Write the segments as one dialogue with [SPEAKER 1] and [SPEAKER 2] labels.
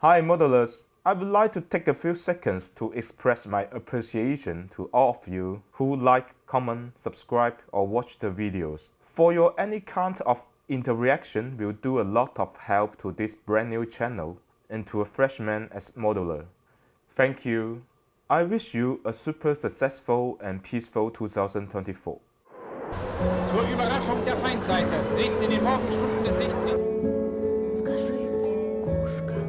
[SPEAKER 1] Hi modelers, I would like to take a few seconds to express my appreciation to all of you who like, comment, subscribe or watch the videos. For your any kind of interaction will do a lot of help to this brand new channel and to a freshman as modeler. Thank you. I wish you a super successful and peaceful 2024.
[SPEAKER 2] Zur Überraschung der Feindseite legt in den Morgenstunden des 16.
[SPEAKER 3] Скажи, кукушка.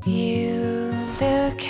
[SPEAKER 3] You look